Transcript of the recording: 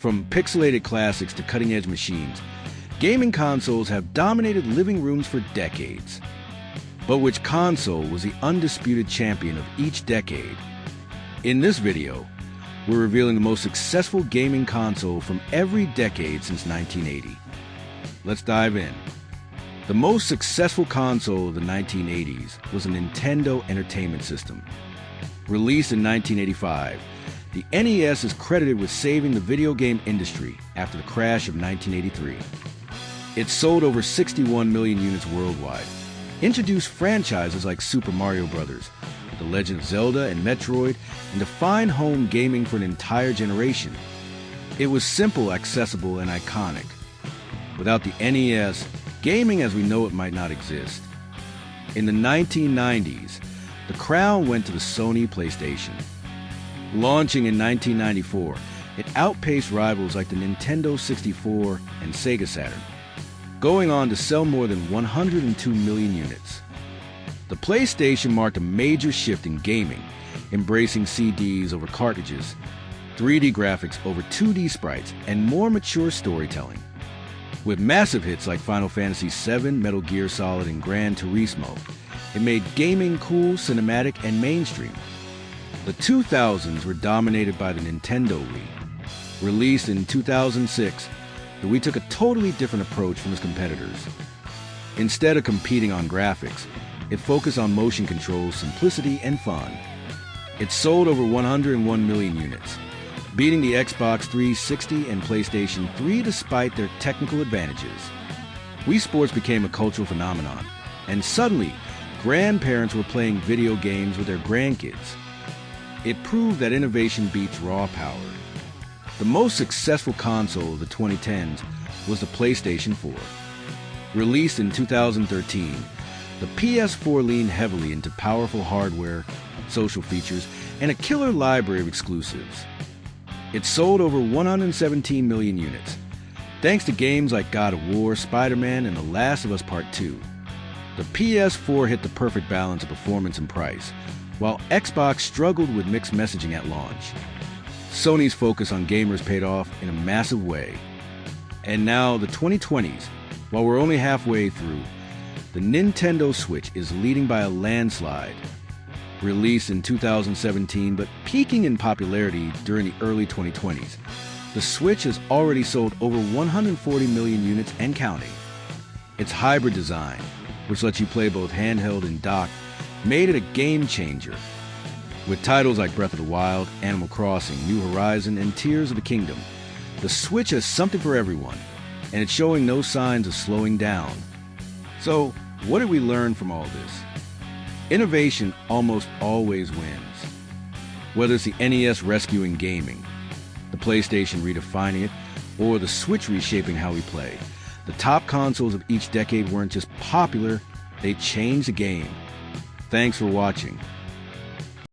From pixelated classics to cutting-edge machines, gaming consoles have dominated living rooms for decades. But which console was the undisputed champion of each decade? In this video, we're revealing the most successful gaming console from every decade since 1980. Let's dive in. The most successful console of the 1980s was a Nintendo Entertainment System. Released in 1985, the NES is credited with saving the video game industry after the crash of 1983. It sold over 61 million units worldwide, introduced franchises like Super Mario Bros., The Legend of Zelda, and Metroid, and defined home gaming for an entire generation. It was simple, accessible, and iconic. Without the NES, gaming as we know it might not exist. In the 1990s, the crown went to the Sony PlayStation. Launching in 1994, it outpaced rivals like the Nintendo 64 and Sega Saturn, going on to sell more than 102 million units. The PlayStation marked a major shift in gaming, embracing CDs over cartridges, 3D graphics over 2D sprites, and more mature storytelling. With massive hits like Final Fantasy VII, Metal Gear Solid, and Gran Turismo, it made gaming cool, cinematic, and mainstream. The 2000s were dominated by the Nintendo Wii. Released in 2006, the Wii took a totally different approach from its competitors. Instead of competing on graphics, it focused on motion control, simplicity, and fun. It sold over 101 million units, beating the Xbox 360 and PlayStation 3 despite their technical advantages. Wii Sports became a cultural phenomenon, and suddenly, grandparents were playing video games with their grandkids. It proved that innovation beats raw power. The most successful console of the 2010s was the PlayStation 4. Released in 2013, the PS4 leaned heavily into powerful hardware, social features, and a killer library of exclusives. It sold over 117 million units, thanks to games like God of War, Spider-Man, and The Last of Us Part 2. The PS4 hit the perfect balance of performance and price, while Xbox struggled with mixed messaging at launch. Sony's focus on gamers paid off in a massive way. And now, the 2020s, while we're only halfway through, the Nintendo Switch is leading by a landslide. Released in 2017 but peaking in popularity during the early 2020s, the Switch has already sold over 140 million units and counting. Its hybrid design, which lets you play both handheld and docked, made it a game changer. With titles like Breath of the Wild, Animal Crossing, New Horizon, and Tears of the Kingdom, the Switch has something for everyone, and it's showing no signs of slowing down. So, what did we learn from all this? Innovation almost always wins. Whether it's the NES rescuing gaming, the PlayStation redefining it, or the Switch reshaping how we play, the top consoles of each decade weren't just popular, they changed the game. Thanks for watching.